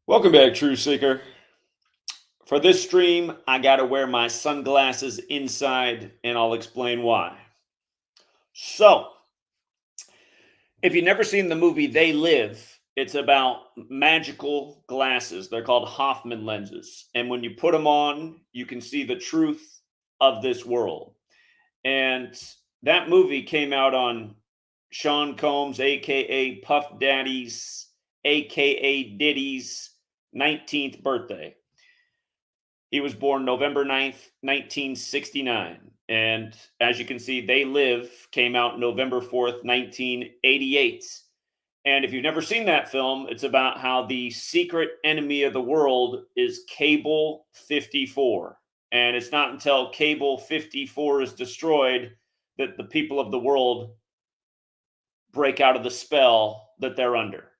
Welcome back, True Seeker. For this stream, I got to wear my sunglasses inside, and I'll explain why. So, if you've never seen the movie They Live, it's about magical glasses. They're called Hoffman lenses. And when you put them on, you can see the truth of this world. And that movie came out on Sean Combs, aka Puff Daddy's, aka Diddy's 19th birthday. He was born November 9th, 1969. And as you can see, They Live came out November 4th, 1988. And if you've never seen that film, it's about how the secret enemy of the world is Cable 54. And it's not until Cable 54 is destroyed that the people of the world break out of the spell that they're under.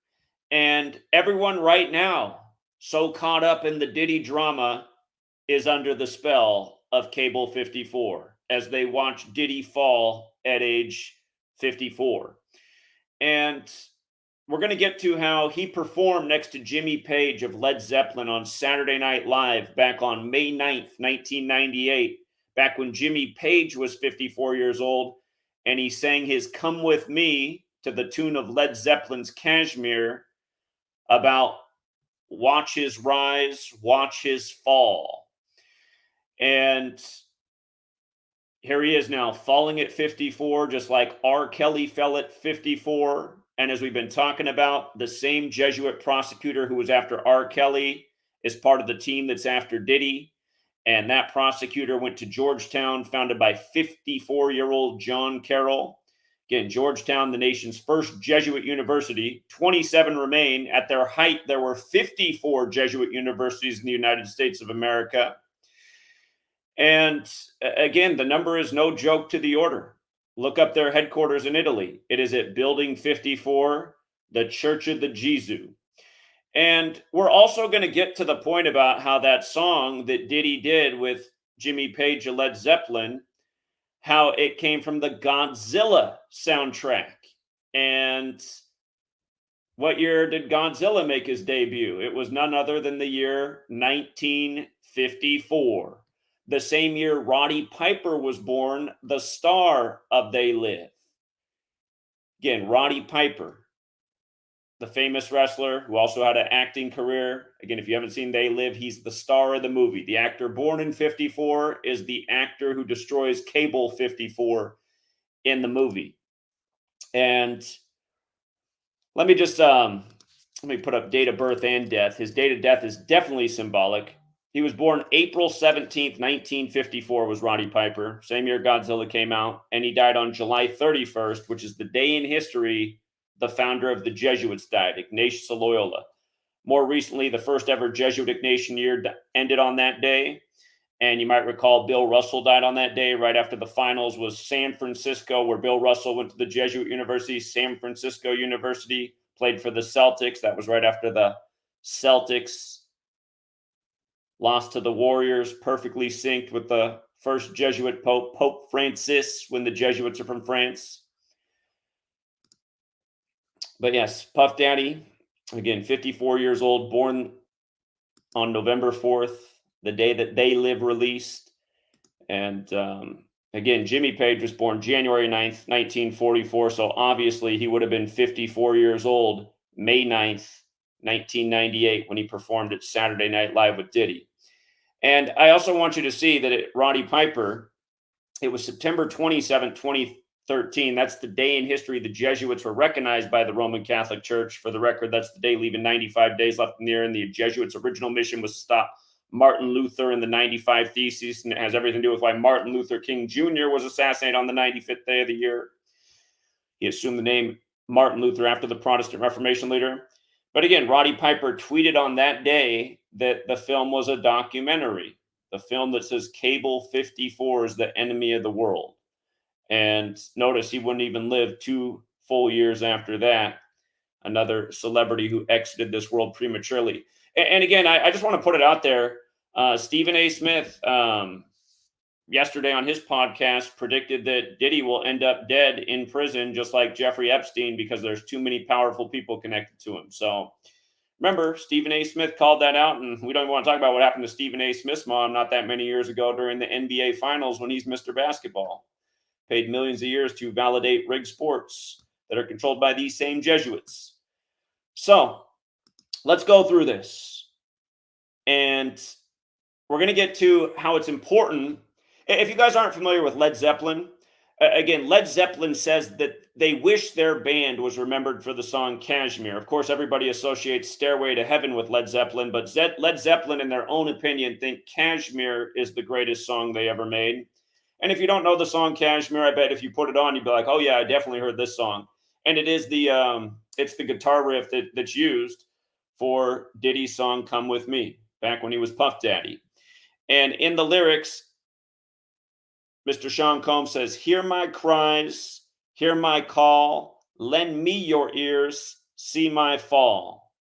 And everyone right now, so caught up in the Diddy drama, is under the spell of Cable 54 as they watch Diddy fall at age 54. And we're going to get to how he performed next to Jimmy Page of Led Zeppelin on Saturday Night Live back on May 9th, 1998, back when Jimmy Page was 54 years old, and he sang his Come With Me to the tune of Led Zeppelin's Kashmir about watch his rise, watch his fall. And here he is now falling at 54, just like R. Kelly fell at 54. And as we've been talking about, the same Jesuit prosecutor who was after R. Kelly is part of the team that's after Diddy. And that prosecutor went to Georgetown, founded by 54-year-old John Carroll. Again, Georgetown, the nation's first Jesuit university. 27 remain. At their height, there were 54 Jesuit universities in the United States of America. And again, the number is no joke to the order. Look up their headquarters in Italy. It is at Building 54, the Church of the Jesuit. And we're also going to get to the point about how that song that Diddy did with Jimmy Page of Led Zeppelin, how it came from the Godzilla soundtrack. And what year did Godzilla make his debut? It was none other than the year 1954. The same year Roddy Piper was born, the star of They Live. Again, Roddy Piper, the famous wrestler who also had an acting career. Again, if you haven't seen They Live, he's the star of the movie. The actor born in 54 is the actor who destroys Cable 54 in the movie. And let me just let me put up date of birth and death. His date of death is definitely symbolic. He was born April 17th, 1954 was Roddy Piper. Same year Godzilla came out. And he died on July 31st, which is the day in history the founder of the Jesuits died, Ignatius of Loyola. More recently, the first ever Jesuit Ignatian year ended on that day. And you might recall Bill Russell died on that day. Right after the finals was San Francisco, where Bill Russell went to the Jesuit University. San Francisco University, played for the Celtics. That was right after the Celtics lost to the Warriors, perfectly synced with the first Jesuit Pope, Pope Francis, when the Jesuits are from France. But yes, Puff Daddy, again, 54 years old, born on November 4th, the day that They Live released. And again, Jimmy Page was born January 9th, 1944. So obviously he would have been 54 years old, May 9th, 1998, when he performed at Saturday Night Live with Diddy. And I also want you to see that at Roddy Piper, it was September 27, 2013. That's the day in history the Jesuits were recognized by the Roman Catholic Church. For the record, that's the day leaving 95 days left in the year. And the Jesuits' original mission was to stop Martin Luther and the 95 Theses. And it has everything to do with why Martin Luther King Jr. was assassinated on the 95th day of the year. He assumed the name Martin Luther after the Protestant Reformation leader. But again, Roddy Piper tweeted on that day that the film was a documentary, the film that says Cable 54 is the enemy of the world. And notice he wouldn't even live 2 full years after that. Another celebrity who exited this world prematurely. And again, I just want to put it out there. Stephen A. Smith, yesterday on his podcast, predicted that Diddy will end up dead in prison, just like Jeffrey Epstein, because there's too many powerful people connected to him. So Remember, Stephen A. Smith called that out, and we don't even want to talk about what happened to Stephen A. Smith's mom not that many years ago during the NBA Finals when he's Mr. Basketball. Paid millions of years to validate rigged sports that are controlled by these same Jesuits. So let's go through this. And we're going to get to how it's important. If you guys aren't familiar with Led Zeppelin, again, Led Zeppelin says that they wish their band was remembered for the song Kashmir. Of course, everybody associates Stairway to Heaven with Led Zeppelin, but Led Zeppelin, in their own opinion, think Kashmir is the greatest song they ever made. And if you don't know the song Kashmir, I bet if you put it on, you'd be like, oh yeah, I definitely heard this song. And it is it's the guitar riff that's used for Diddy's song Come With Me, back when he was Puff Daddy. And in the lyrics, Mr. Sean Combs says, hear my cries, hear my call, lend me your ears, see my fall.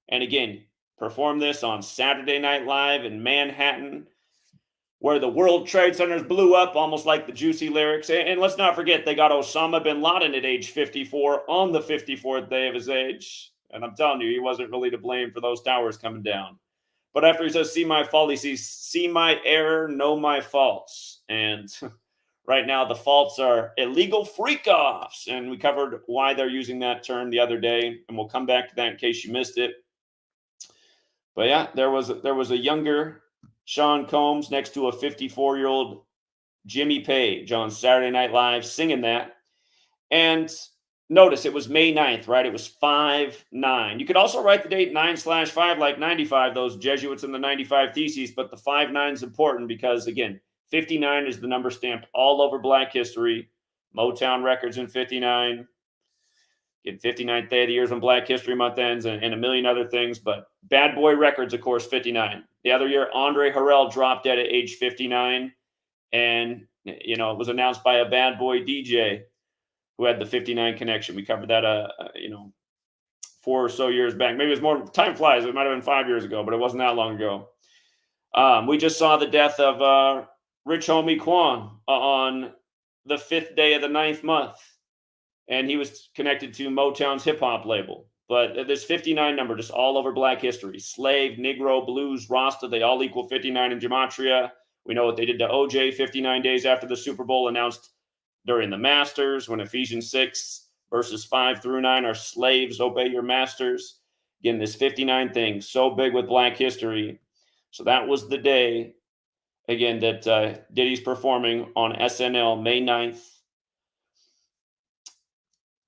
And again, perform this on Saturday Night Live in Manhattan, where the World Trade Centers blew up, almost like the Juicy lyrics. And let's not forget, they got Osama bin Laden at age 54 on the 54th day of his age. And I'm telling you, he wasn't really to blame for those towers coming down. But after he says, see my fault, he sees, see my error, know my faults. And right now, the faults are illegal freak-offs. And we covered why they're using that term the other day. And we'll come back to that in case you missed it. But yeah, there was a younger Sean Combs next to a 54-year-old Jimmy Page on Saturday Night Live singing that. And notice it was May 9th, right? It was 5-9. You could also write the date 9/5 like 95, those Jesuits in the 95 Theses, but the 5-9 is important because, again, 59 is the number stamped all over Black history. Motown Records in 59. Again, 59th day of the years when Black History Month ends, and a million other things. But Bad Boy Records, of course, 59. The other year, Andre Harrell dropped dead at age 59. And, you know, it was announced by a bad boy DJ who had the 59 connection. We covered that, 4 or so years back. Maybe it was more, time flies. It might have been 5 years ago, but it wasn't that long ago. We just saw the death of Rich Homie Quan on the 5th day of the 9th month. And he was connected to Motown's hip-hop label. But this 59 number just all over Black history. Slave, Negro, Blues, Rasta, they all equal 59 in Gematria. We know what they did to OJ 59 days after the Super Bowl, announced during the Masters, when Ephesians 6, verses 5-9 are slaves, obey your masters. Again, this 59 thing, so big with Black history. So that was the day, again, that Diddy's performing on SNL May 9th.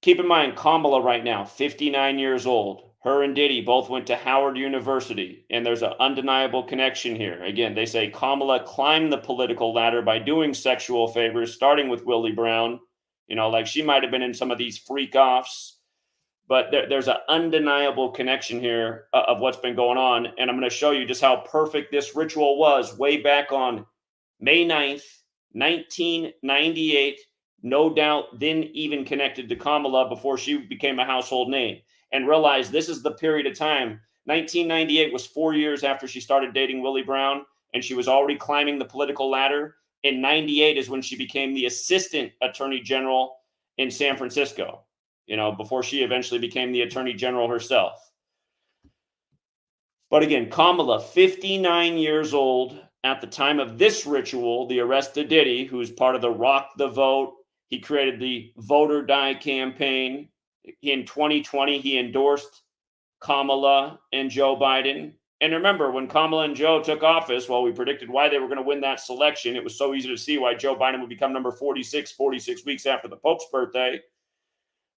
Keep in mind, Kamala right now, 59 years old. Her and Diddy both went to Howard University, and there's an undeniable connection here. Again, they say Kamala climbed the political ladder by doing sexual favors, starting with Willie Brown. You know, like she might have been in some of these freak-offs, but there's an undeniable connection here of what's been going on, and I'm going to show you just how perfect this ritual was way back on May 9th, 1998. No doubt then even connected to Kamala before she became a household name. And realize this is the period of time. 1998 was 4 years after she started dating Willie Brown, and she was already climbing the political ladder. In 98 is when she became the assistant attorney general in San Francisco, you know, before she eventually became the attorney general herself. But again, Kamala, 59 years old at the time of this ritual, the arrest of Diddy, who's part of the Rock the Vote. He created the Vote or Die campaign. In 2020, he endorsed Kamala and Joe Biden. And remember, when Kamala and Joe took office, well, we predicted why they were going to win that selection. It was so easy to see why Joe Biden would become number 46 weeks after the Pope's birthday.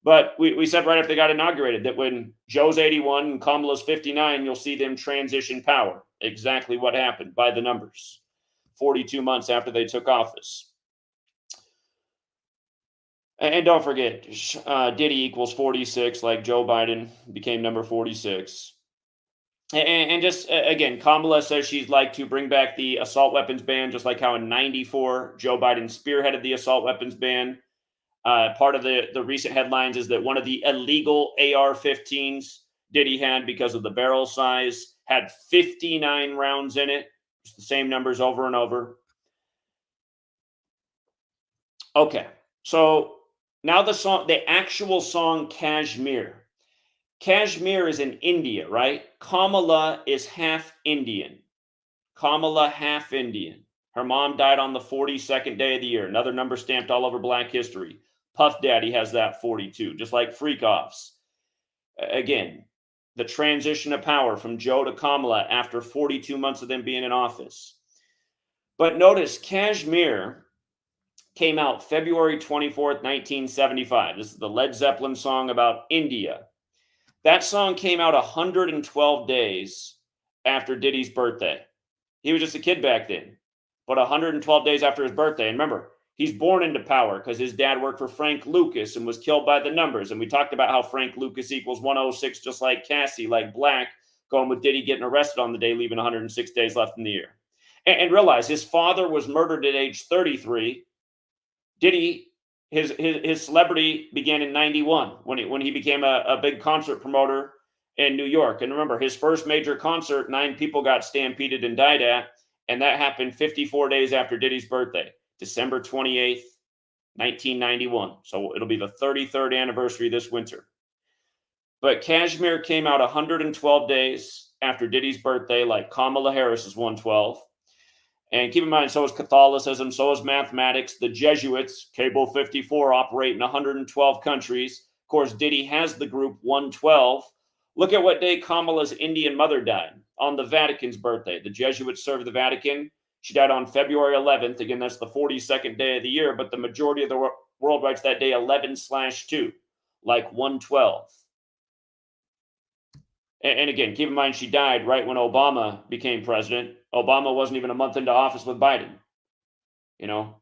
But we said right after they got inaugurated that when Joe's 81 and Kamala's 59, you'll see them transition power. Exactly what happened by the numbers. 42 months after they took office. And don't forget, Diddy equals 46, like Joe Biden became number 46. And just, again, Kamala says she'd like to bring back the assault weapons ban, just like how in 94, Joe Biden spearheaded the assault weapons ban. Part of the recent headlines is that one of the illegal AR-15s Diddy had, because of the barrel size, had 59 rounds in it. It's the same numbers over and over. Okay, so now the actual song Kashmir. Kashmir is in India, right? Kamala is half Indian. Kamala, half Indian. Her mom died on the 42nd day of the year. Another number stamped all over Black history. Puff Daddy has that 42, just like Freak-Offs. Again, the transition of power from Joe to Kamala after 42 months of them being in office. But notice Kashmir came out February 24th, 1975. This is the Led Zeppelin song about India. That song came out 112 days after Diddy's birthday. He was just a kid back then, but 112 days after his birthday. And remember, he's born into power because his dad worked for Frank Lucas and was killed by the numbers. And we talked about how Frank Lucas equals 106, just like Cassie, like Black, going with Diddy getting arrested on the day, leaving 106 days left in the year. And realize his father was murdered at age 33. Diddy, his celebrity began in 91 when he became a big concert promoter in New York. And remember, his first major concert, 9 people got stampeded and died at, and that happened 54 days after Diddy's birthday, December 28th, 1991. So it'll be the 33rd anniversary this winter. But Kashmir came out 112 days after Diddy's birthday, like Kamala Harris is 112. And keep in mind, so is Catholicism, so is mathematics. The Jesuits, Cable 54, operate in 112 countries. Of course, Diddy has the group 112. Look at what day Kamala's Indian mother died, on the Vatican's birthday. The Jesuits served the Vatican. She died on February 11th. Again, that's the 42nd day of the year, but the majority of the world writes that day 11/2, like 112. And again, keep in mind, she died right when Obama became president. Obama wasn't even a month into office with Biden. You know,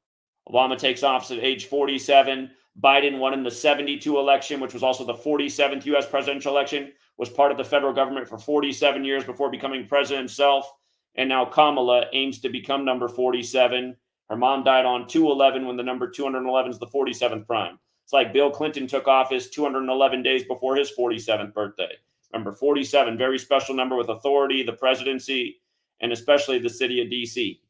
Obama takes office at age 47. Biden won in the 72 election, which was also the 47th U.S. presidential election, was part of the federal government for 47 years before becoming president himself. And now Kamala aims to become number 47. Her mom died on 2/11 when the number 211 is the 47th prime. It's like Bill Clinton took office 211 days before his 47th birthday. Remember, 47, very special number with authority, the presidency, and especially the city of D.C.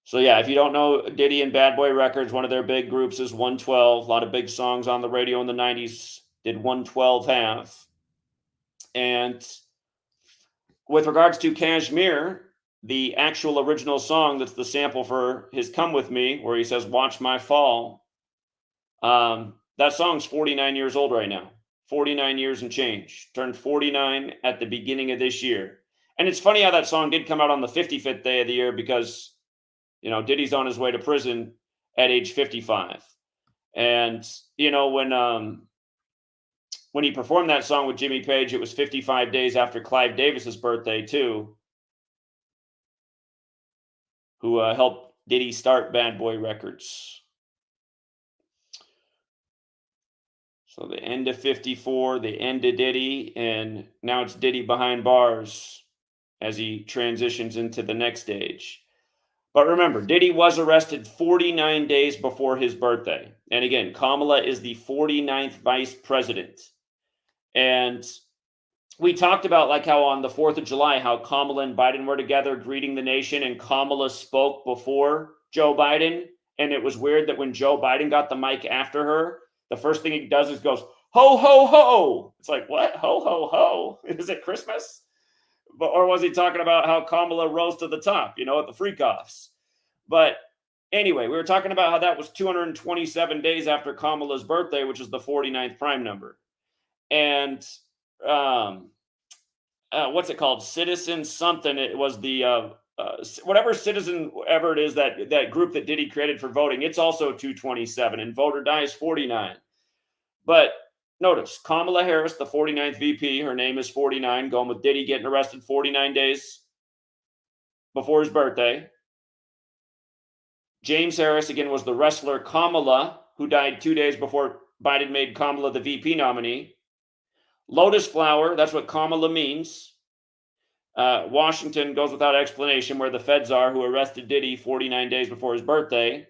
So yeah, if you don't know Diddy and Bad Boy Records, one of their big groups is 112. A lot of big songs on the radio in the 90s did 112 have. And with regards to Kashmir, the actual original song that's the sample for his Come With Me, where he says, "Watch My Fall," that song's 49 years old right now. 49 years and change. Turned 49 at the beginning of this year. And it's funny how that song did come out on the 55th day of the year because, you know, Diddy's on his way to prison at age 55. And, you know, when he performed that song with Jimmy Page, it was 55 days after Clive Davis's birthday, too, who helped Diddy start Bad Boy Records. So the end of 54, the end of Diddy, and now it's Diddy behind bars as he transitions into the next stage. But remember, Diddy was arrested 49 days before his birthday. And again, Kamala is the 49th vice president. And we talked about like how on the 4th of July, how Kamala and Biden were together greeting the nation, and Kamala spoke before Joe Biden. And it was weird that when Joe Biden got the mic after her, the first thing he does is goes, "Ho, ho, ho." It's like, what? Ho, ho, ho? Is it Christmas? Or was he talking about how Kamala rose to the top, you know, at the Freak-Offs? But anyway, we were talking about how that was 227 days after Kamala's birthday, which is the 49th prime number. And what's it called? Citizen something. It was the whatever citizen, whatever it is, that group that Diddy created for voting, it's also 227, and vote or die is 49. But notice, Kamala Harris, the 49th VP, her name is 49, going with Diddy getting arrested 49 days before his birthday. James Harris, again, was the wrestler Kamala, who died 2 days before Biden made Kamala the VP nominee. Lotus flower, that's what Kamala means. Washington goes without explanation, where the feds are, who arrested Diddy 49 days before his birthday.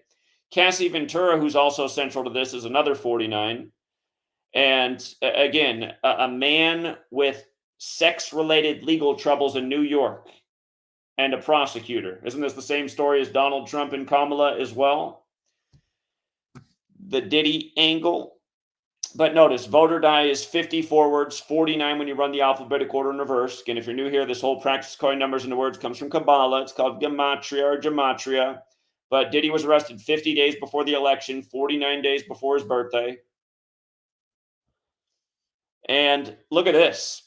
Cassie Ventura, who's also central to this, is another 49. And again, a man with sex-related legal troubles in New York and a prosecutor. Isn't this the same story as Donald Trump and Kamala as well? The Diddy angle. But notice, voter die is 50 forwards, 49 when you run the alphabetic order in reverse. Again, if you're new here, this whole practice coin numbers into words comes from Kabbalah. It's called Gematria or Gematria. But Diddy was arrested 50 days before the election, 49 days before his birthday. And look at this.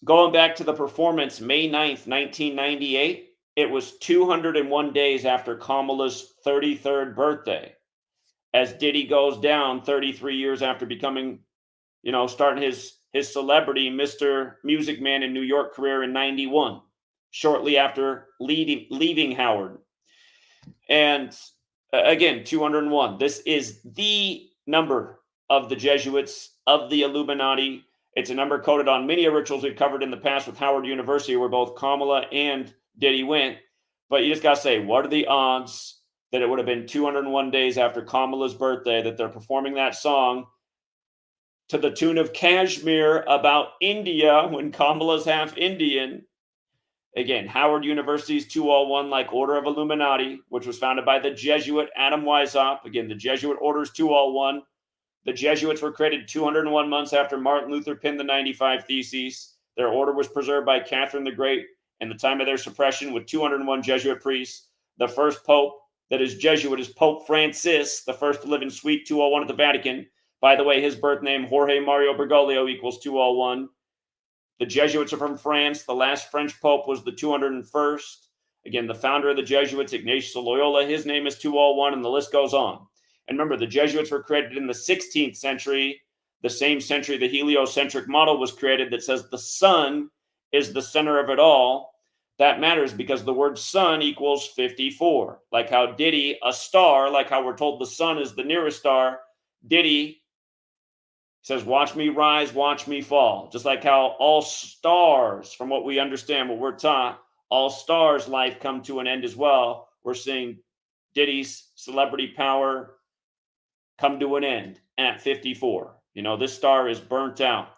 Going back to the performance, May 9th, 1998, it was 201 days after Kamala's 33rd birthday, as Diddy goes down 33 years after becoming, starting his celebrity Mr. Music Man in New York career in 91, shortly after leaving Howard. And again, 201. This is the number of the Jesuits, of the Illuminati. It's a number coded on many rituals we've covered in the past with Howard University, where both Kamala and Diddy went. But you just got to say, what are the odds that it would have been 201 days after Kamala's birthday that they're performing that song to the tune of Kashmir about India when Kamala's half Indian? Again, Howard University's 201, like Order of Illuminati, which was founded by the Jesuit Adam Weishaupt. Again, the Jesuit Order's 201. The Jesuits were created 201 months after Martin Luther penned the 95 Theses. Their order was preserved by Catherine the Great in the time of their suppression with 201 Jesuit priests. The first pope that is Jesuit is Pope Francis, the first to live in Suite 201 at the Vatican. By the way, his birth name, Jorge Mario Bergoglio, equals 201. The Jesuits are from France. The last French pope was the 201st. Again, the founder of the Jesuits, Ignatius of Loyola, his name is 201, and the list goes on. And remember, the Jesuits were created in the 16th century, the same century the heliocentric model was created that says the sun is the center of it all. That matters because the word sun equals 54. Like how Diddy, a star, like how we're told the sun is the nearest star, Diddy says, watch me rise, watch me fall. Just like how all stars, from what we understand, what we're taught, all stars' life come to an end as well. We're seeing Diddy's celebrity power come to an end at 54. This star is burnt out.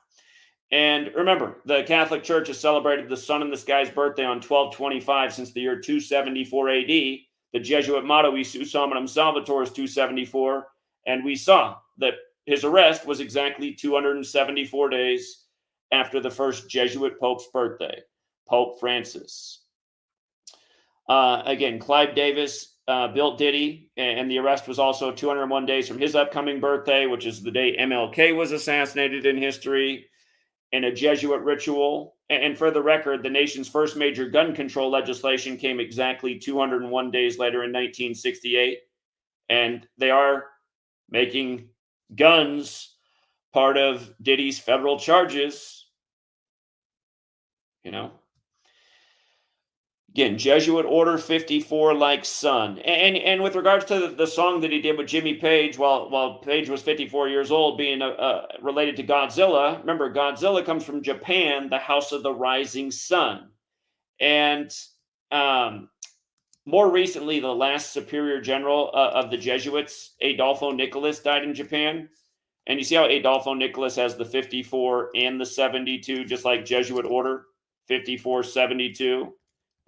And remember, the Catholic Church has celebrated the sun in the sky's birthday on 12/25 since the year 274 AD. The Jesuit motto, Isu Salmenum Salvator, is 274. And we saw that his arrest was exactly 274 days after the first Jesuit Pope's birthday, Pope Francis. Again, Clive Davis built Diddy, and the arrest was also 201 days from his upcoming birthday, which is the day MLK was assassinated in history, in a Jesuit ritual. And for the record, the nation's first major gun control legislation came exactly 201 days later in 1968. And they are making guns part of Diddy's federal charges. Again, Jesuit Order 54, like sun. And with regards to the song that he did with Jimmy Page, while Page was 54 years old, being related to Godzilla, remember, Godzilla comes from Japan, the house of the rising sun. And more recently, the last superior general of the Jesuits, Adolfo Nicolas, died in Japan. And you see how Adolfo Nicolas has the 54 and the 72, just like Jesuit Order, 54, 72.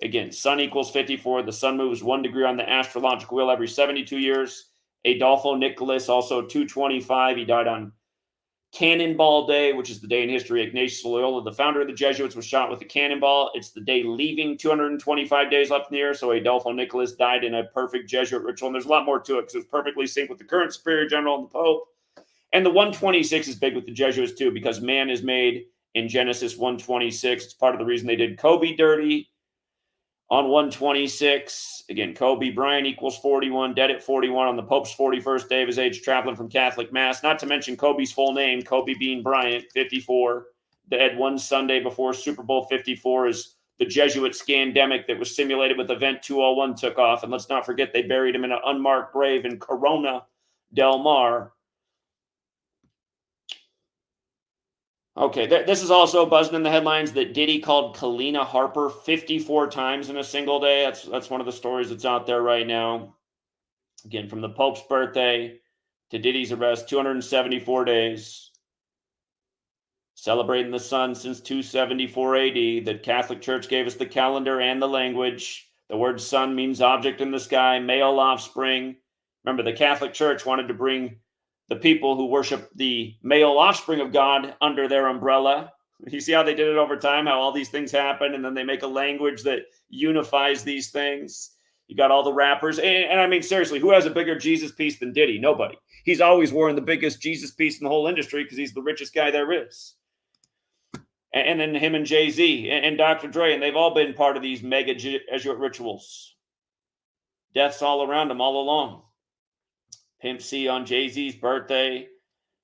Again, sun equals 54. The sun moves 1 degree on the astrological wheel every 72 years. Adolfo Nicolas, also 225. He died on Cannonball Day, which is the day in history Ignatius Loyola, the founder of the Jesuits, was shot with a cannonball. It's the day leaving 225 days left in the year. So Adolfo Nicolas died in a perfect Jesuit ritual. And there's a lot more to it because it's perfectly synced with the current superior general and the Pope. And the 126 is big with the Jesuits too, because man is made in Genesis 126. It's part of the reason they did Kobe dirty on 126. Again, Kobe Bryant equals 41, dead at 41 on the Pope's 41st day of his age, traveling from Catholic Mass. Not to mention Kobe's full name, Kobe Bean Bryant, 54, dead one Sunday before Super Bowl 54 as the Jesuit scandemic that was simulated with Event 201 took off. And let's not forget they buried him in an unmarked grave in Corona del Mar. Okay, this is also buzzing in the headlines that Diddy called Kalina Harper 54 times in a single day. That's one of the stories that's out there right now. Again, from the Pope's birthday to Diddy's arrest, 274 days. Celebrating the sun since 274 AD. The Catholic Church gave us the calendar and the language. The word sun means object in the sky, male offspring. Remember, the Catholic Church wanted to bring the people who worship the male offspring of God under their umbrella. You see how they did it over time, how all these things happen, and then they make a language that unifies these things. You got all the rappers. And I mean, seriously, who has a bigger Jesus piece than Diddy? Nobody. He's always wearing the biggest Jesus piece in the whole industry because he's the richest guy there is. And then him and Jay-Z and Dr. Dre, and they've all been part of these mega Jesuit rituals. Deaths all around them all along. Pimp C on Jay-Z's birthday.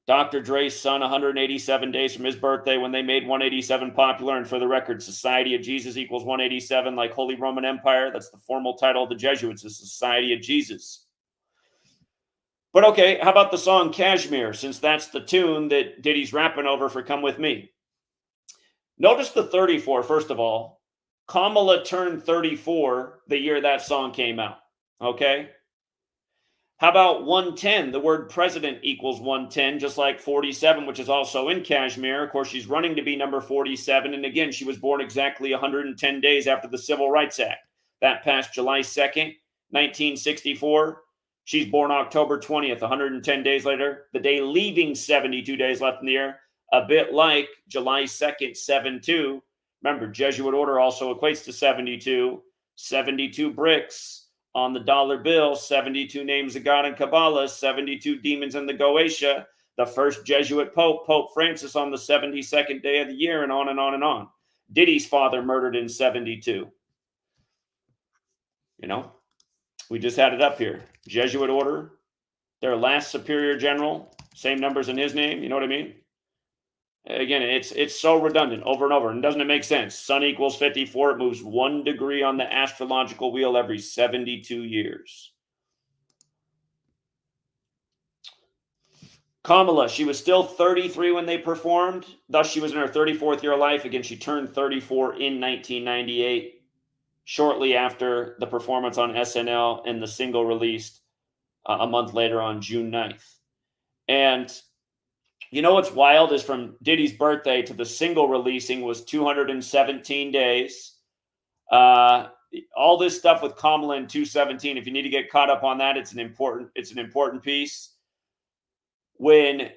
Dr. Dre's son, 187 days from his birthday when they made 187 popular. And for the record, Society of Jesus equals 187, like Holy Roman Empire. That's the formal title of the Jesuits, the Society of Jesus. But okay, how about the song Kashmir, since that's the tune that Diddy's rapping over for Come With Me? Notice the 34, first of all. Kamala turned 34 the year that song came out, okay? How about 110? The word president equals 110, just like 47, which is also in Kashmir. Of course, she's running to be number 47. And again, she was born exactly 110 days after the Civil Rights Act. That passed July 2nd, 1964. She's born October 20th, 110 days later, the day leaving 72 days left in the year, a bit like July 2nd, 7-2. Remember, Jesuit order also equates to 72. 72 bricks on the dollar bill, 72 names of God in Kabbalah, 72 demons in the Goetia, the first Jesuit Pope, Pope Francis, on the 72nd day of the year, and on and on and on. Diddy's father murdered in 72. You know, we just had it up here. Jesuit order, their last superior general, same numbers in his name. You know what I mean? Again, it's so redundant over and over. And doesn't it make sense? Sun equals 54. It moves 1 degree on the astrological wheel every 72 years. Kamala, she was still 33 when they performed. Thus, she was in her 34th year of life. Again, she turned 34 in 1998, shortly after the performance on SNL and the single released a month later on June 9th. And you know what's wild is from Diddy's birthday to the single releasing was 217 days. All this stuff with Kamala in 217, if you need to get caught up on that, it's an important piece. When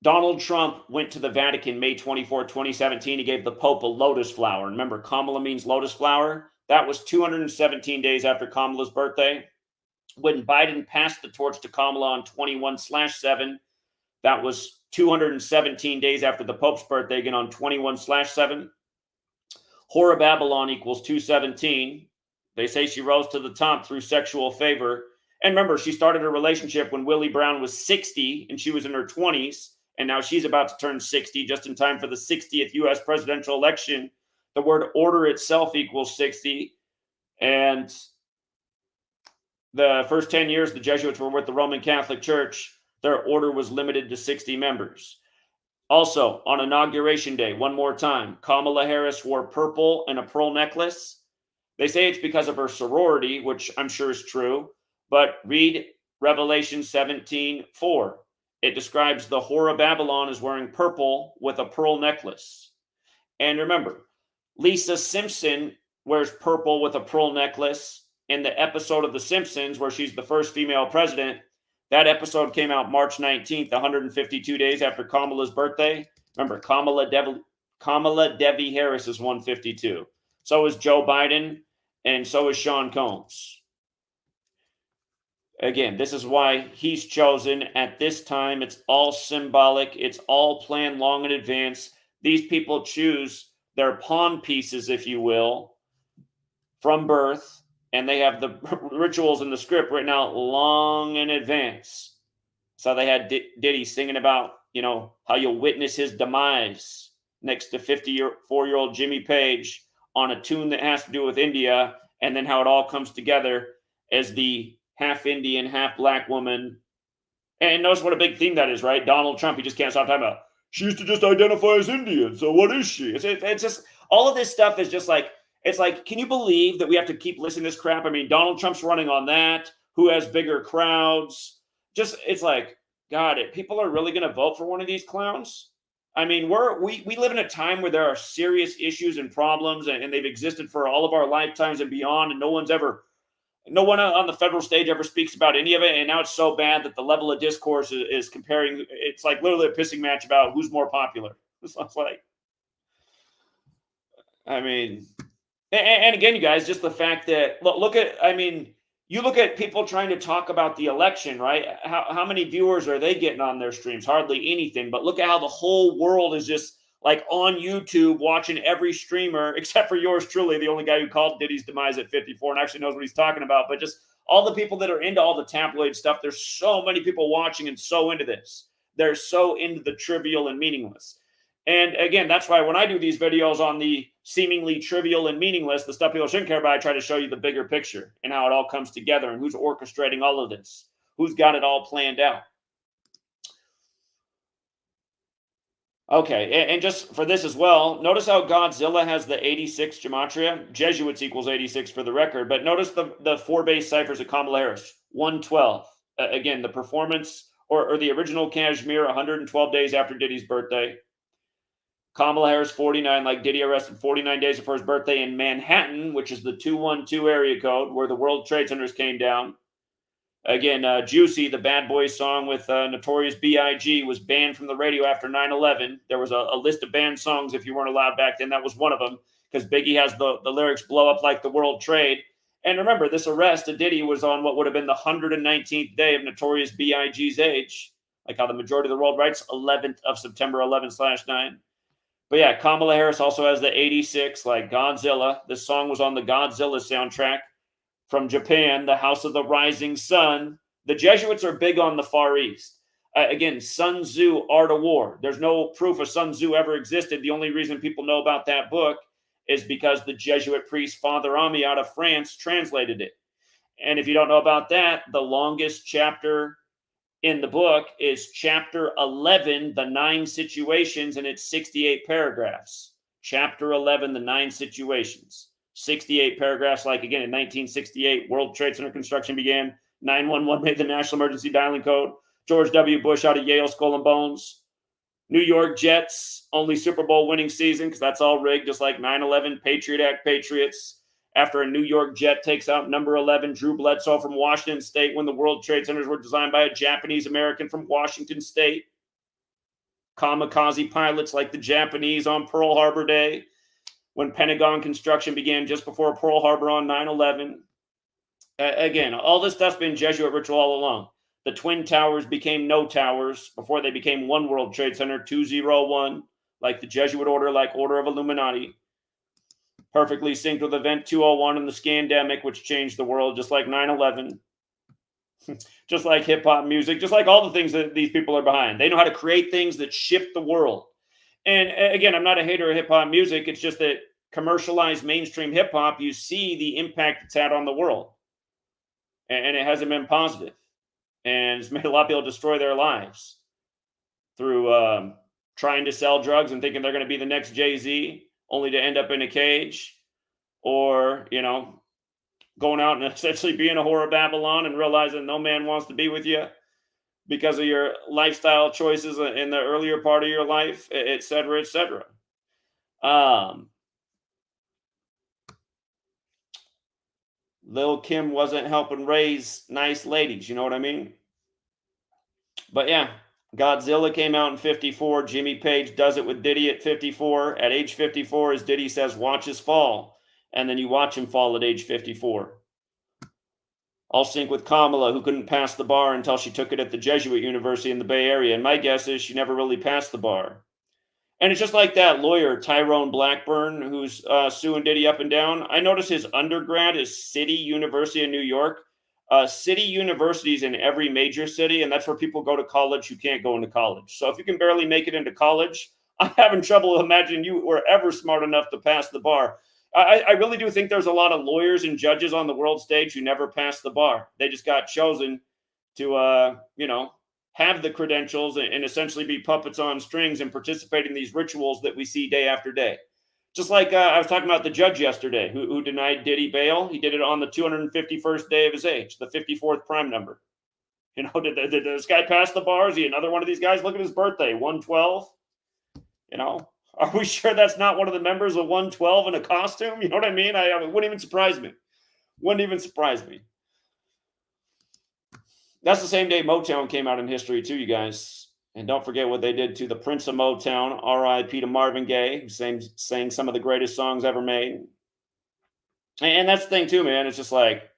Donald Trump went to the Vatican May 24, 2017, he gave the Pope a lotus flower. Remember, Kamala means lotus flower. That was 217 days after Kamala's birthday. When Biden passed the torch to Kamala on 21/7, that was 217 days after the Pope's birthday, again on 21/7. Whore of Babylon equals 217. They say she rose to the top through sexual favor. And remember, she started a relationship when Willie Brown was 60 and she was in her 20s. And now she's about to turn 60 just in time for the 60th U.S. presidential election. The word order itself equals 60. And the first 10 years the Jesuits were with the Roman Catholic Church, their order was limited to 60 members. Also, on Inauguration Day, one more time, Kamala Harris wore purple and a pearl necklace. They say it's because of her sorority, which I'm sure is true, but read Revelation 17:4. It describes the Whore of Babylon as wearing purple with a pearl necklace. And remember, Lisa Simpson wears purple with a pearl necklace in the episode of The Simpsons where she's the first female president. That episode came out March 19th, 152 days after Kamala's birthday. Remember, Kamala Devi Harris is 152. So is Joe Biden, and so is Sean Combs. Again, this is why he's chosen at this time. It's all symbolic. It's all planned long in advance. These people choose their pawn pieces, if you will, from birth. And they have the rituals in the script written out long in advance. So they had Diddy singing about, how you'll witness his demise next to 54-year-old Jimmy Page on a tune that has to do with India, and then how it all comes together as the half Indian, half black woman. And notice what a big theme that is, right? Donald Trump, he just can't stop talking about, she used to just identify as Indian, so what is she? It's just, all of this stuff is just like, it's like, can you believe that we have to keep listening to this crap? I mean, Donald Trump's running on that. Who has bigger crowds? Just, it's like, God, people are really going to vote for one of these clowns? I mean, we live in a time where there are serious issues and problems, and they've existed for all of our lifetimes and beyond, and no one's ever, No one on the federal stage ever speaks about any of it, and now it's so bad that the level of discourse is comparing. It's like literally a pissing match about who's more popular. It's like, I mean, and again, you guys, just the fact that look at, I mean, you look at people trying to talk about the election, right? How many viewers are they getting on their streams? Hardly anything. But look at how the whole world is just like on YouTube watching every streamer, except for yours truly, the only guy who called Diddy's demise at 54 and actually knows what he's talking about. But just all the people that are into all the tabloid stuff, there's so many people watching and so into this. They're so into the trivial and meaningless. And again, that's why when I do these videos on the seemingly trivial and meaningless, the stuff people shouldn't care about, I try to show you the bigger picture and how it all comes together and who's orchestrating all of this, who's got it all planned out. Okay, and just for this as well, notice how Godzilla has the 86 gematria. Jesuits equals 86 for the record, but notice the four base ciphers of Kamala Harris, 112. Again, the performance or the original Kashmir, 112 days after Diddy's birthday. Kamala Harris, 49, like Diddy arrested 49 days before his birthday in Manhattan, which is the 212 area code where the World Trade Centers came down. Again, Juicy, the Bad Boys song with Notorious B.I.G. was banned from the radio after 9/11. There was a list of banned songs if you weren't allowed back then. That was one of them because Biggie has the lyrics blow up like the World Trade. And remember, this arrest of Diddy was on what would have been the 119th day of Notorious B.I.G.'s age, like how the majority of the world writes, 11th of September 11/9. But yeah, Kamala Harris also has the 86, like Godzilla. This song was on the Godzilla soundtrack. From Japan, the House of the Rising Sun. The Jesuits are big on the Far East. Again, Sun Tzu, Art of War. There's no proof of Sun Tzu ever existed. The only reason people know about that book is because the Jesuit priest Father Ami out of France translated it. And if you don't know about that, the longest chapter in the book is chapter 11, the 9 situations, and it's 68 paragraphs. Chapter 11, the 9 situations. 68 paragraphs, like again, in 1968, World Trade Center construction began. 911 made the national emergency dialing code. George W. Bush out of Yale, Skull and Bones. New York Jets, only Super Bowl winning season, because that's all rigged, just like 9/11, Patriot Act, Patriots. After a New York Jet takes out number 11, Drew Bledsoe from Washington State, when the World Trade Centers were designed by a Japanese American from Washington State. Kamikaze pilots like the Japanese on Pearl Harbor Day, when Pentagon construction began just before Pearl Harbor on 9/11. Again, all this stuff's been Jesuit ritual all along. The Twin Towers became no towers before they became one World Trade Center, 201, like the Jesuit order, like Order of Illuminati. Perfectly synced with Event 201 and the Scandemic, which changed the world, just like 9/11. Just like hip-hop music, just like all the things that these people are behind. They know how to create things that shift the world. And again, I'm not a hater of hip-hop music. It's just that commercialized mainstream hip-hop, you see the impact it's had on the world. And it hasn't been positive. And it's made a lot of people destroy their lives through trying to sell drugs and thinking they're going to be the next Jay-Z, only to end up in a cage, or, you know, going out and essentially being a whore of Babylon and realizing no man wants to be with you because of your lifestyle choices in the earlier part of your life, et cetera, et cetera. Lil' Kim wasn't helping raise nice ladies, you know what I mean? But yeah, Godzilla came out in 54. Jimmy Page does it with Diddy at 54. At age 54, as Diddy says, watch us fall. And then you watch him fall at age 54. I'll sync with Kamala, who couldn't pass the bar until she took it at the Jesuit University in the Bay Area. And my guess is she never really passed the bar. And it's just like that lawyer, Tyrone Blackburn, who's suing Diddy up and down. I noticed his undergrad is City University of New York. City universities in every major city, and that's where people go to college who can't go into college. So if you can barely make it into college, I'm having trouble imagining you were ever smart enough to pass the bar. I really do think there's a lot of lawyers and judges on the world stage who never passed the bar. They just got chosen to, have the credentials and essentially be puppets on strings and participate in these rituals that we see day after day. Just like I was talking about the judge yesterday who denied Diddy bail. He did it on the 251st day of his age, the 54th prime number. You know, did this guy pass the bar? Is he another one of these guys? Look at his birthday, 112. You know, are we sure that's not one of the members of 112 in a costume? You know what I mean? It wouldn't even surprise me. Wouldn't even surprise me. That's the same day Motown came out in history too, you guys. And don't forget what they did to the Prince of Motown, R.I.P. to Marvin Gaye, who sang some of the greatest songs ever made. And that's the thing too, man. It's just like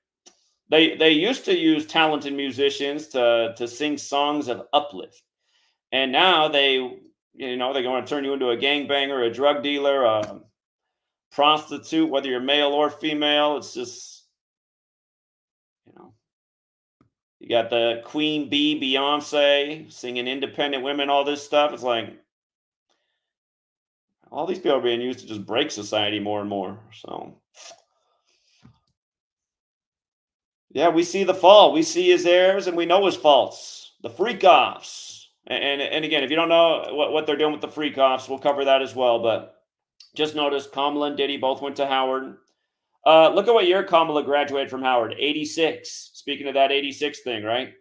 they used to use talented musicians to sing songs of uplift, and now they want to turn you into a gangbanger, a drug dealer, a prostitute, whether you're male or female. It's just, you know, you got the Queen Bee, Beyonce singing independent women, all this stuff. It's like all these people are being used to just break society more and more. So yeah, we see the fall. We see his errors and we know his faults. The freak offs. And again, if you don't know what they're doing with the freak offs, we'll cover that as well. But just notice Kamala and Diddy both went to Howard. Look at what year Kamala graduated from Howard, 86. Speaking of that 86 thing, right?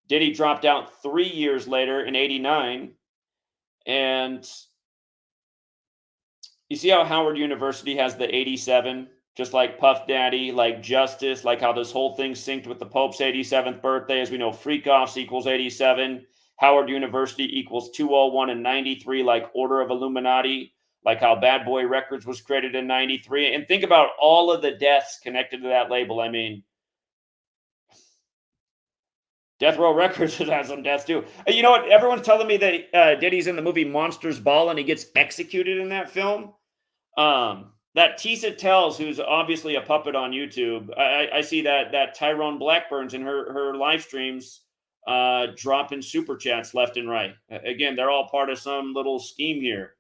Diddy dropped out 3 years later in 89. And you see how Howard University has the 87? Just like Puff Daddy, like Justice, like how this whole thing synced with the Pope's 87th birthday. As we know, freak-offs equals 87. Howard University equals 201 and 93, like Order of Illuminati, like how Bad Boy Records was created in 93. And think about all of the deaths connected to that label. I mean, Death Row Records has had some deaths too. You know what? Everyone's telling me that Diddy's in the movie Monsters Ball and he gets executed in that film. That Tisa Tells, who's obviously a puppet on YouTube, I see that Tyrone Blackburn's in her live streams dropping super chats left and right. Again, they're all part of some little scheme here,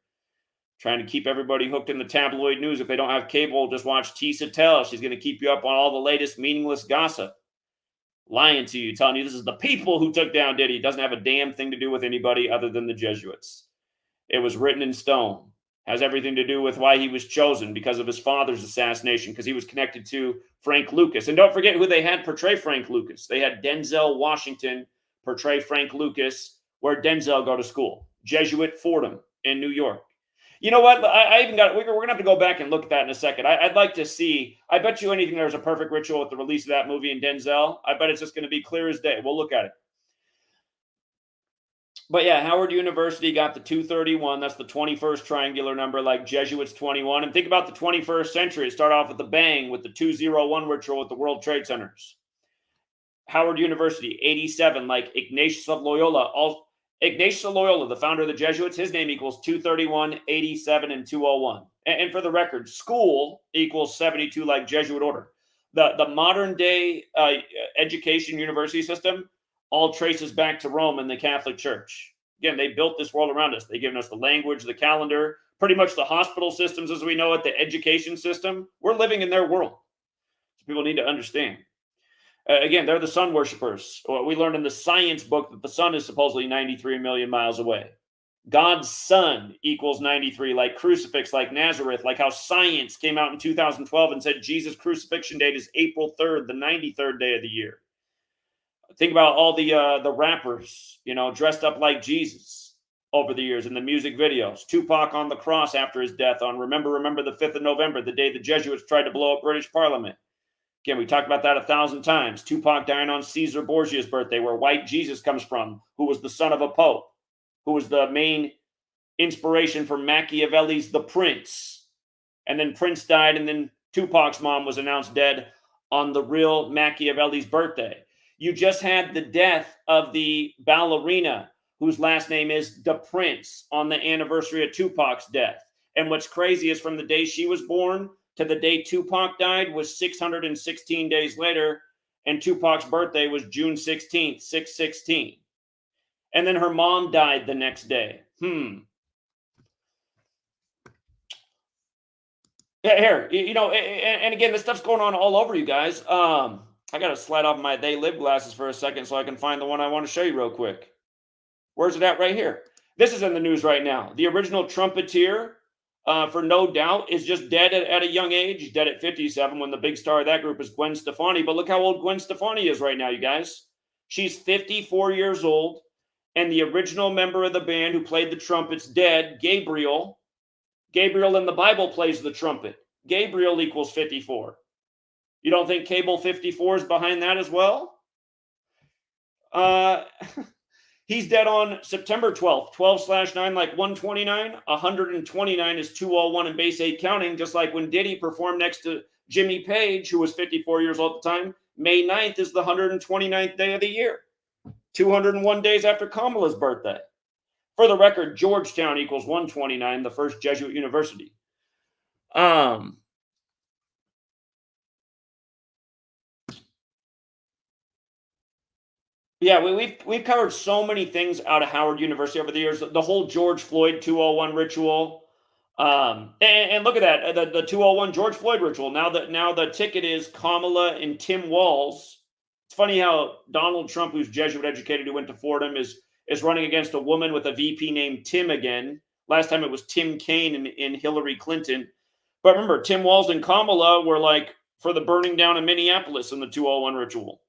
trying to keep everybody hooked in the tabloid news. If they don't have cable, just watch Tisa Tells. She's going to keep you up on all the latest meaningless gossip. Lying to you, telling you this is the people who took down Diddy. It doesn't have a damn thing to do with anybody other than the Jesuits. It was written in stone. Has everything to do with why he was chosen, because of his father's assassination, because he was connected to Frank Lucas. And don't forget who they had portray Frank Lucas. They had Denzel Washington portray Frank Lucas, where Denzel go to school. Jesuit Fordham in New York. You know what? I even got, we're going to have to go back and look at that in a second. I'd like to see, I bet you anything there's a perfect ritual with the release of that movie in Denzel. I bet it's just going to be clear as day. We'll look at it. But yeah, Howard University got the 231. That's the 21st triangular number, like Jesuits 21. And think about the 21st century. It started off with a bang with the 201 ritual with the World Trade Centers. Howard University, 87, like Ignatius of Loyola. Ignatius of Loyola, the founder of the Jesuits, his name equals 231, 87, and 201. And for the record, school equals 72, like Jesuit order. The modern day education university system all traces back to Rome and the Catholic Church. Again, they built this world around us. They've given us the language, the calendar, pretty much the hospital systems as we know it, the education system. We're living in their world. So people need to understand. Again, they're the sun worshipers. We learned in the science book that the sun is supposedly 93 million miles away. God's son equals 93, like crucifix, like Nazareth, like how science came out in 2012 and said Jesus' crucifixion date is April 3rd, the 93rd day of the year. Think about all the rappers, dressed up like Jesus over the years in the music videos. Tupac on the cross after his death on Remember the 5th of November, the day the Jesuits tried to blow up British Parliament. Again, we talked about that 1,000 times. Tupac dying on Caesar Borgia's birthday, where white Jesus comes from, who was the son of a pope, who was the main inspiration for Machiavelli's The Prince. And then Prince died, and then Tupac's mom was announced dead on the real Machiavelli's birthday. You just had the death of the ballerina whose last name is the Prince on the anniversary of Tupac's death. And what's crazy is from the day she was born to the day Tupac died was 616 days later, and Tupac's birthday was June 16th, 616. And then her mom died the next day. Yeah, here, and again, this stuff's going on all over, you guys. I got to slide off my They Live glasses for a second so I can find the one I want to show you real quick. Where's it at? Right here. This is in the news right now. The original trumpeter for No Doubt is just dead at a young age. He's dead at 57 when the big star of that group is Gwen Stefani. But look how old Gwen Stefani is right now, you guys. She's 54 years old. And the original member of the band who played the trumpets dead, Gabriel in the Bible plays the trumpet. Gabriel equals 54. You don't think Cable 54 is behind that as well? He's dead on September 12th. 12/9, like 129. 129 is 201 in base 8 counting, just like when Diddy performed next to Jimmy Page, who was 54 years old at the time. May 9th is the 129th day of the year. 201 days after Kamala's birthday. For the record, Georgetown equals 129, the first Jesuit university. Yeah, we've covered so many things out of Howard University over the years. The whole George Floyd 201 ritual, and look at that, the 201 George Floyd ritual. Now the ticket is Kamala and Tim Walz. It's funny how Donald Trump, who's Jesuit educated, who went to Fordham, is running against a woman with a VP named Tim again. Last time it was Tim Kaine and Hillary Clinton. But remember, Tim Walz and Kamala were like for the burning down of Minneapolis in the 201 ritual.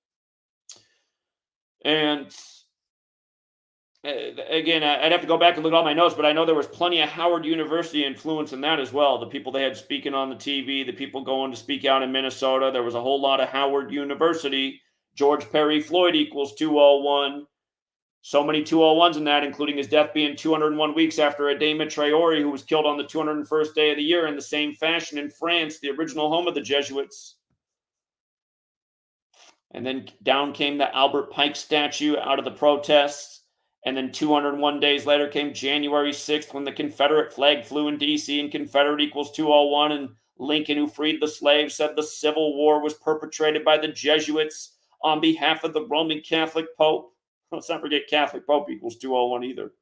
And again, I'd have to go back and look at all my notes, but I know there was plenty of Howard University influence in that as well. The people they had speaking on the TV, the people going to speak out in Minnesota, there was a whole lot of Howard University. George Perry Floyd equals 201. So many 201s in that, including his death being 201 weeks after Adama Traore, who was killed on the 201st day of the year in the same fashion in France, the original home of the Jesuits. And then down came the Albert Pike statue out of the protests. And then 201 days later came January 6th when the Confederate flag flew in D.C. and Confederate equals 201. And Lincoln, who freed the slaves, said the Civil War was perpetrated by the Jesuits on behalf of the Roman Catholic Pope. Let's not forget Catholic Pope equals 201 either.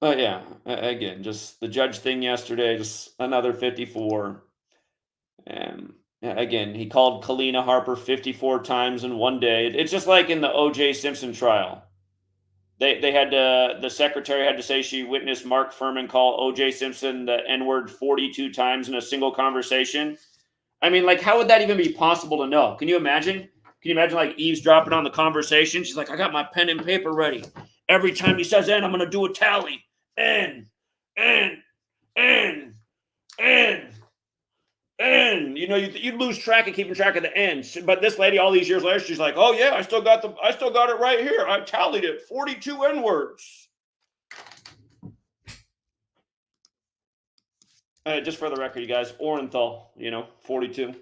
But yeah, again, just the judge thing yesterday, just another 54. And again, he called Kalina Harper 54 times in one day. It's just like in the O.J. Simpson trial. They had to, the secretary had to say she witnessed Mark Furman call O.J. Simpson the N-word 42 times in a single conversation. I mean, like, how would that even be possible to know? Can you imagine? Can you imagine, like, eavesdropping on the conversation? She's like, I got my pen and paper ready. Every time he says N, I'm going to do a tally. N. You know, you'd lose track of keeping track of the ends. But this lady, all these years later, she's like, "Oh yeah, I still got it right here. I tallied it. 42 N words." Just for the record, you guys, Orenthal, 42.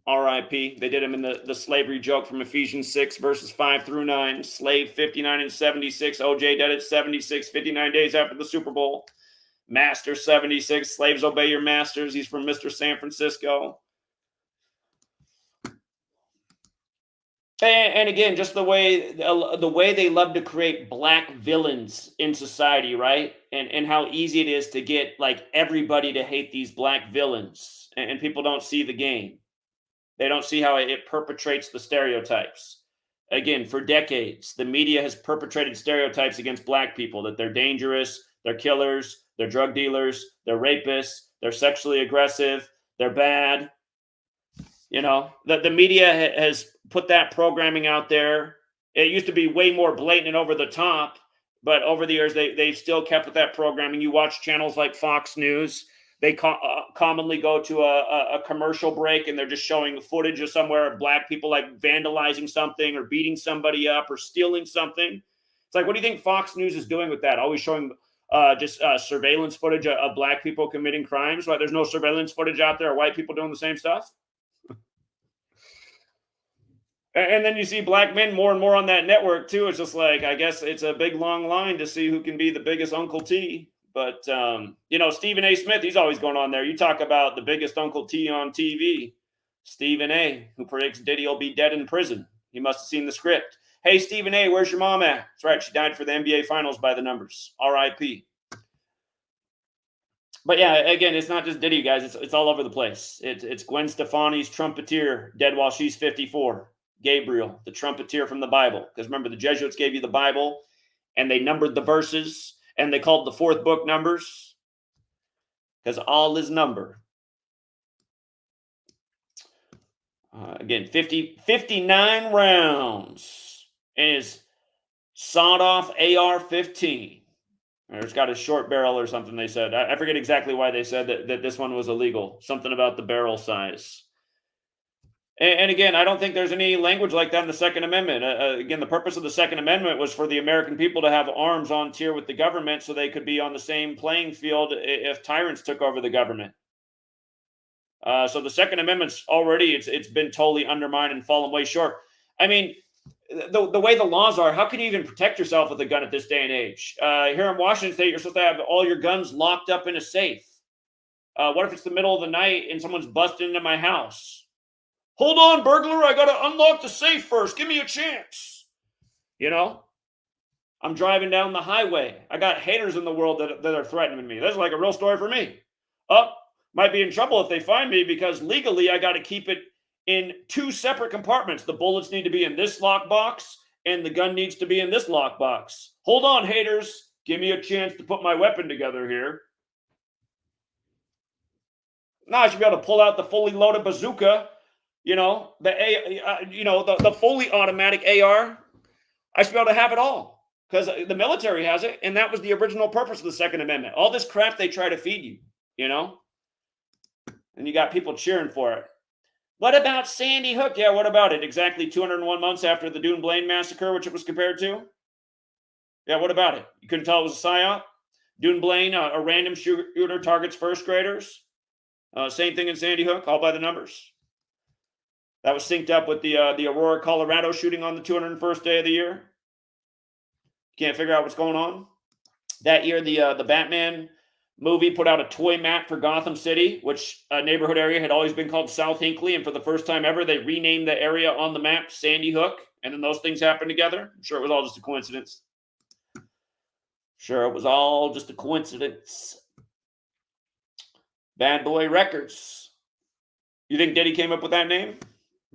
R.I.P. They did him in the slavery joke from Ephesians 6 verses 5-9. Slave 59 and 76. OJ dead at 76, 59 days after the Super Bowl. Master 76, slaves obey your masters. He's from Mr. San Francisco. And again, just the way they love to create black villains in society, right? And how easy it is to get like everybody to hate these black villains. And people don't see the game. They don't see how it perpetrates the stereotypes. Again, for decades, the media has perpetrated stereotypes against black people, that they're dangerous, they're killers, they're drug dealers, they're rapists, they're sexually aggressive, they're bad. The media has put that programming out there. It used to be way more blatant and over the top, but over the years, they've still kept with that programming. You watch channels like Fox News, they commonly go to a commercial break and they're just showing footage of somewhere of black people like vandalizing something or beating somebody up or stealing something. It's like, what do you think Fox News is doing with that? Always showing just surveillance footage of black people committing crimes. Right? There's no surveillance footage out there of white people doing the same stuff. And then you see black men more and more on that network too. It's just like, I guess it's a big long line to see who can be the biggest Uncle T. But, Stephen A. Smith, he's always going on there. You talk about the biggest Uncle T on TV. Stephen A., who predicts Diddy will be dead in prison. He must have seen the script. Hey, Stephen A., where's your mom at? That's right. She died for the NBA Finals by the numbers. R.I.P. But yeah, again, it's not just Diddy, guys. It's all over the place. It's Gwen Stefani's trumpeter, dead while she's 54. Gabriel, the trumpeter from the Bible. Because remember, the Jesuits gave you the Bible, and they numbered the verses, and they called the fourth book Numbers, because all is number. Again, 59 rounds in his sawed-off AR-15. It's got a short barrel or something, they said. I forget exactly why they said that this one was illegal. Something about the barrel size. And again, I don't think there's any language like that in the Second Amendment. Again, the purpose of the Second Amendment was for the American people to have arms on tier with the government so they could be on the same playing field if tyrants took over the government. So the Second Amendment's already, it's been totally undermined and fallen way short. I mean, the way the laws are, how can you even protect yourself with a gun at this day and age? Here in Washington State, you're supposed to have all your guns locked up in a safe. What if it's the middle of the night and someone's busting into my house? Hold on, burglar, I got to unlock the safe first. Give me a chance. You know, I'm driving down the highway. I got haters in the world that are threatening me. That's like a real story for me. Might be in trouble if they find me because legally I got to keep it in 2 separate compartments. The bullets need to be in this lockbox and the gun needs to be in this lockbox. Hold on, haters. Give me a chance to put my weapon together here. Now I should be able to pull out the fully loaded bazooka. You know, the fully automatic AR. I should be able to have it all because the military has it, and that was the original purpose of the Second Amendment. All this crap they try to feed you, you know, and you got people cheering for it. What about Sandy Hook? Yeah, what about it? Exactly 201 months after the Dune Blaine massacre, which it was compared to. Yeah, what about it? You couldn't tell it was a psyop? Dune Blaine, a random shooter targets first graders. Same thing in Sandy Hook, all by the numbers. That was synced up with the Aurora, Colorado shooting on the 201st day of the year. Can't figure out what's going on. That year, the Batman movie put out a toy map for Gotham City, which a neighborhood area had always been called South Hinckley. And for the first time ever, they renamed the area on the map Sandy Hook. And then those things happened together. I'm sure it was all just a coincidence. Sure, it was all just a coincidence. Bad Boy Records. You think Diddy came up with that name?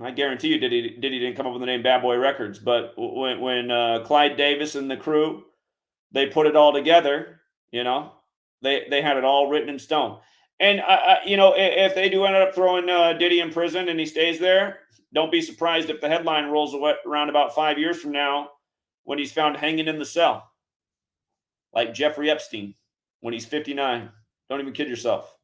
I guarantee you Diddy didn't come up with the name Bad Boy Records. But when Clyde Davis and the crew, they put it all together, you know, they had it all written in stone. And, you know, if they do end up throwing Diddy in prison and he stays there, don't be surprised if the headline rolls around about 5 years from now when he's found hanging in the cell. Like Jeffrey Epstein when he's 59. Don't even kid yourself.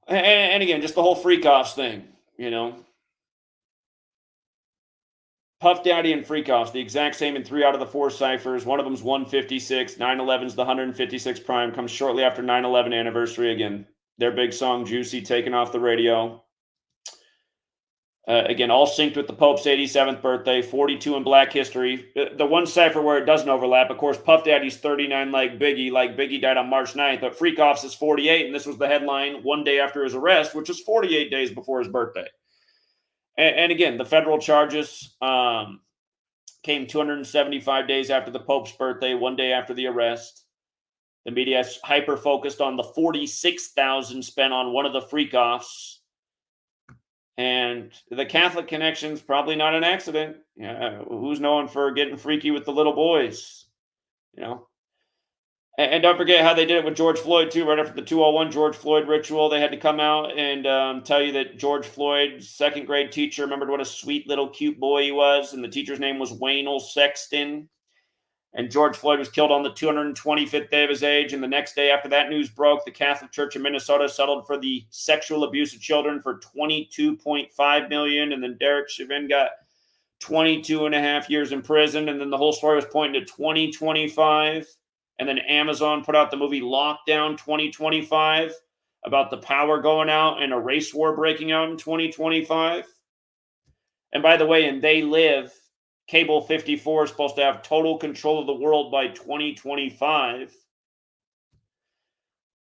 And again, just the whole freak offs thing, you know. Puff Daddy and freak offs, the exact same in 3 out of the 4 ciphers. One of them's 156. 9/11's the 156 prime. Comes shortly after 9/11 anniversary again. Their big song, Juicy, taken off the radio. Again, all synced with the Pope's 87th birthday, 42 in Black History. The one cipher where it doesn't overlap, of course, Puff Daddy's 39 like Biggie died on March 9th, but Freak Off's is 48, and this was the headline one day after his arrest, which was 48 days before his birthday. And again, the federal charges came 275 days after the Pope's birthday, one day after the arrest. The media is hyper-focused on the $46,000 spent on one of the Freak Offs. And the Catholic connection's probably not an accident. Who's known for getting freaky with the little boys, you know? And don't forget how they did it with George Floyd, too. Right after the 201 George Floyd ritual, they had to come out and tell you that George Floyd's second grade teacher remembered what a sweet little cute boy he was. And the teacher's name was Waynell Sexton. And George Floyd was killed on the 225th day of his age. And the next day after that news broke, the Catholic Church in Minnesota settled for the sexual abuse of children for $22.5 million. And then Derek Chauvin got 22.5 years in prison. And then the whole story was pointing to 2025. And then Amazon put out the movie Lockdown 2025 about the power going out and a race war breaking out in 2025. And by the way, in They Live, Cable 54 is supposed to have total control of the world by 2025.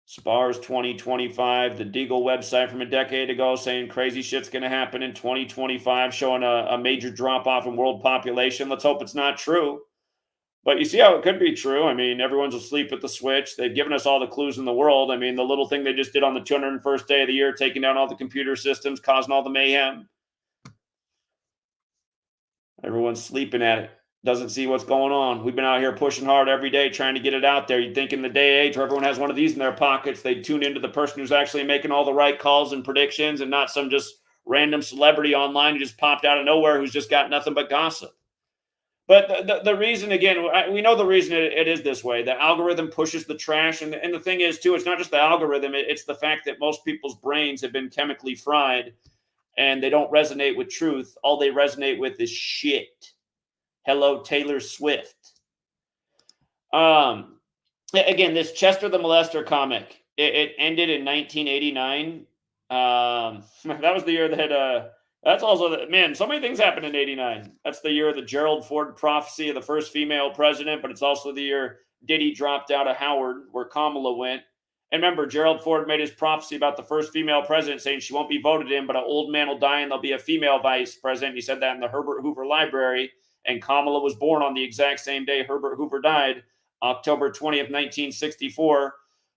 SPARS 2025, the Deagle website from a decade ago saying crazy shit's going to happen in 2025, showing a major drop-off in world population. Let's hope it's not true. But you see how it could be true. I mean, everyone's asleep at the switch. They've given us all the clues in the world. I mean, the little thing they just did on the 201st day of the year, taking down all the computer systems, causing all the mayhem. Everyone's sleeping at it. Doesn't see what's going on. We've been out here pushing hard every day, trying to get it out there. You'd think in the day age where everyone has one of these in their pockets, they'd tune into the person who's actually making all the right calls and predictions and not some just random celebrity online who just popped out of nowhere who's just got nothing but gossip. But the reason, again, we know the reason it is this way. The algorithm pushes the trash. And the thing is, too, it's not just the algorithm. It's the fact that most people's brains have been chemically fried and they don't resonate with truth. All they resonate with is shit. Hello, Taylor Swift. Again, this Chester the Molester comic, it ended in 1989. That was the year that that's also man, so many things happened in 89. That's the year of the Gerald Ford prophecy of the first female president, but it's also the year Diddy dropped out of Howard, where Kamala went. And remember, Gerald Ford made his prophecy about the first female president, saying she won't be voted in, but an old man will die and there'll be a female vice president. He said that in the Herbert Hoover Library, and Kamala was born on the exact same day Herbert Hoover died, October 20th, 1964.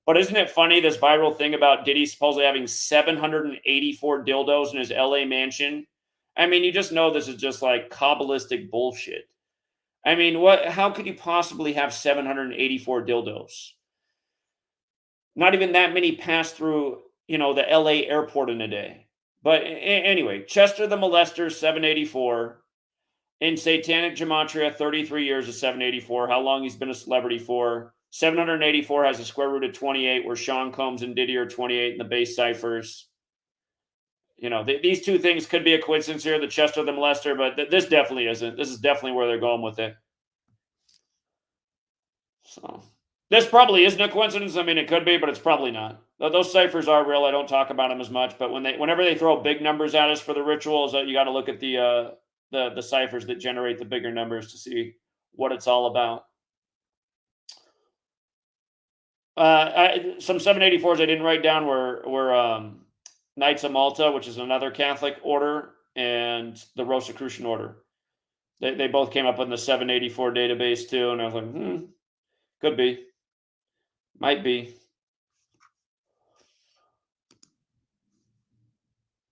But isn't it funny, this viral thing about Diddy supposedly having 784 dildos in his LA mansion? I mean, you just know this is just like Kabbalistic bullshit. I mean, how could you possibly have 784 dildos? Not even that many pass through, the LA airport in a day. But anyway, Chester the Molester, 784. In Satanic Gematria, 33 years of 784. How long he's been a celebrity for. 784 has a square root of 28, where Sean Combs and Diddy are 28 in the base ciphers. These two things could be a coincidence here, the Chester the Molester, but this definitely isn't. This is definitely where they're going with it. So this probably isn't a coincidence. I mean, it could be, but it's probably not. Those ciphers are real. I don't talk about them as much, but whenever they throw big numbers at us for the rituals, you got to look at the ciphers that generate the bigger numbers to see what it's all about. Some 784s I didn't write down were Knights of Malta, which is another Catholic order, and the Rosicrucian order. They both came up in the 784 database too, and I was like, could be, might be.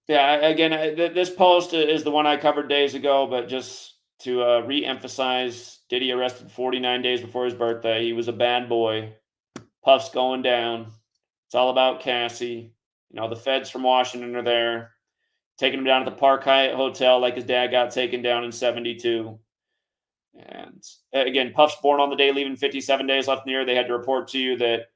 Yeah, again, this post is the one I covered days ago, but just to re-emphasize, Diddy arrested 49 days before his birthday. He was a bad boy. Puff's going down. It's all about Cassie. The feds from Washington are there, taking him down to the Park Hyatt Hotel like his dad got taken down in 72. And again, Puff's born on the day, leaving 57 days left in the year. They had to report to you that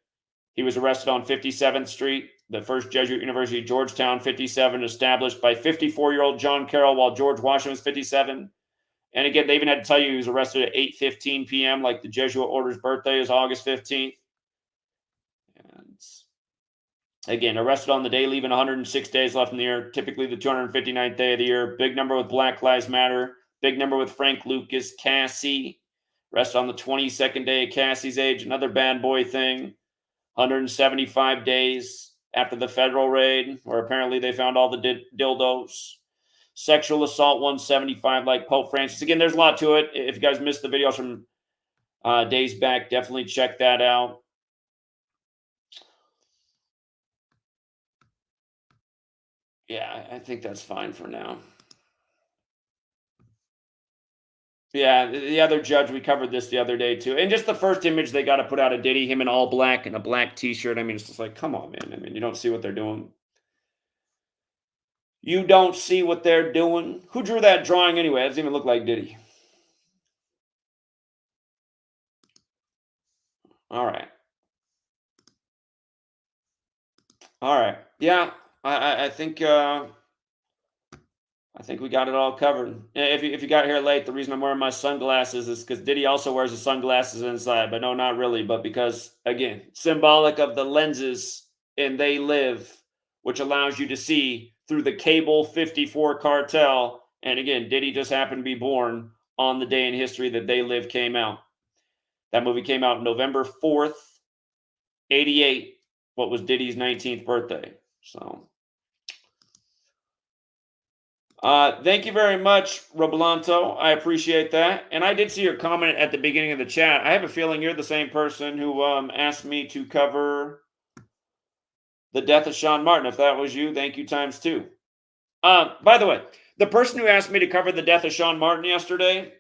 he was arrested on 57th Street, the first Jesuit University, Georgetown, 57, established by 54-year-old John Carroll while George Washington was 57. And again, they even had to tell you he was arrested at 8:15 p.m., like the Jesuit order's birthday is August 15th. And again, arrested on the day, leaving 106 days left in the year, typically the 259th day of the year. Big number with Black Lives Matter. Big number with Frank Lucas, Cassie. Arrested on the 22nd day of Cassie's age, another bad boy thing. 175 days after the federal raid, where apparently they found all the dildos. Sexual assault 175, like Pope Francis. Again, there's a lot to it. If you guys missed the videos from days back, definitely check that out. Yeah, I think that's fine for now. Yeah, the other judge, we covered this the other day too. And just the first image they got to put out of Diddy, him in all black and a black t-shirt. I mean, it's just like, come on, man. I mean, you don't see what they're doing. You don't see what they're doing. Who drew that drawing anyway? It doesn't even look like Diddy. All right. All right. Yeah, I think we got it all covered. If you got here late, the reason I'm wearing my sunglasses is because Diddy also wears his sunglasses inside, but no, not really. But because, again, symbolic of the lenses in They Live, which allows you to see through the Cable 54 cartel. And again, Diddy just happened to be born on the day in history that They Live came out. That movie came out November 4th, 88, what was Diddy's 19th birthday. So thank you very much, Roblanto. I appreciate that. And I did see your comment at the beginning of the chat. I have a feeling you're the same person who asked me to cover the death of Sean Martin. If that was you, thank you times two. By the way, the person who asked me to cover the death of Sean Martin yesterday,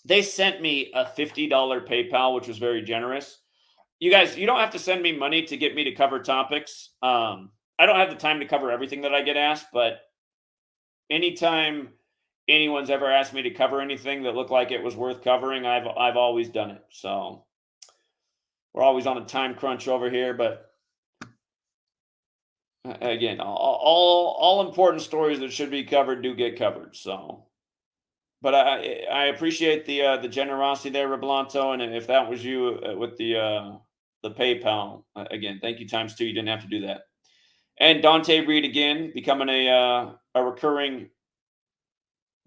they sent me a $50 PayPal, which was very generous. You guys, you don't have to send me money to get me to cover topics. I don't have the time to cover everything that I get asked, but anytime anyone's ever asked me to cover anything that looked like it was worth covering, I've always done it. So we're always on a time crunch over here, but again, all important stories that should be covered do get covered. So, but I appreciate the generosity there, Roblanto, and if that was you with the PayPal, again, thank you times two. You didn't have to do that. And Dante Reed again becoming a recurring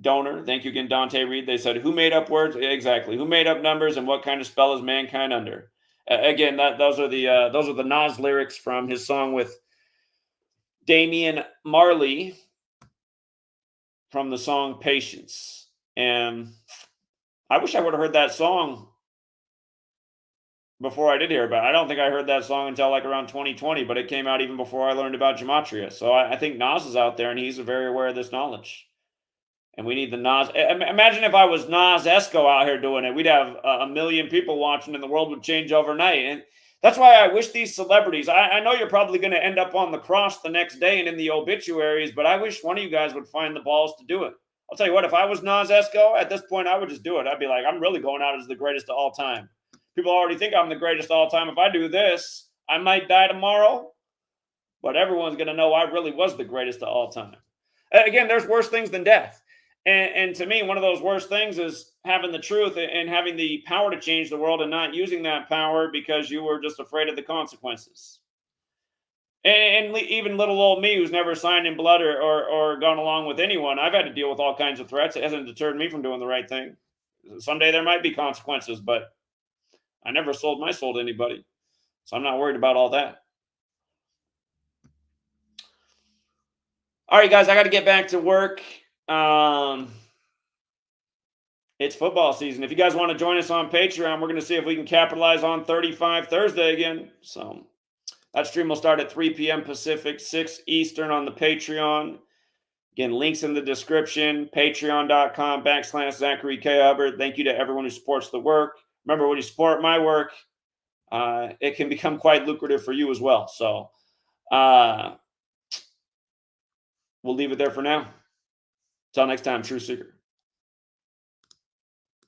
donor. Thank you again, Dante Reed. They said, "Who made up words?" Exactly. Who made up numbers, and what kind of spell is mankind under? Again, those are the Nas lyrics from his song with Damian Marley from the song "Patience." And I wish I would have heard that song before I did hear about it. I don't think I heard that song until like around 2020, but it came out even before I learned about Gematria. So I think Nas is out there, and he's very aware of this knowledge. And we need the Nas. Imagine if I was Nas Esco out here doing it. We'd have a million people watching, and the world would change overnight. And that's why I wish these celebrities. I know you're probably going to end up on the cross the next day and in the obituaries, but I wish one of you guys would find the balls to do it. I'll tell you what, if I was Nas Esco at this point, I would just do it. I'd be like, I'm really going out as the greatest of all time. People already think I'm the greatest of all time. If I do this, I might die tomorrow, but everyone's going to know I really was the greatest of all time. Again, there's worse things than death. And to me, one of those worst things is having the truth and having the power to change the world and not using that power because you were just afraid of the consequences. And even little old me, who's never signed in blood or gone along with anyone, I've had to deal with all kinds of threats. It hasn't deterred me from doing the right thing. Someday there might be consequences, but I never sold my soul to anybody. So I'm not worried about all that. All right, guys, I got to get back to work. It's football season. If you guys want to join us on Patreon, we're going to see if we can capitalize on 35 Thursday again. So that stream will start at 3 p.m. Pacific, 6 Eastern on the Patreon. Again, links in the description, patreon.com/Zachary K. Hubbard. Thank you to everyone who supports the work. Remember, when you support my work, it can become quite lucrative for you as well. So we'll leave it there for now. Until next time, True Seeker.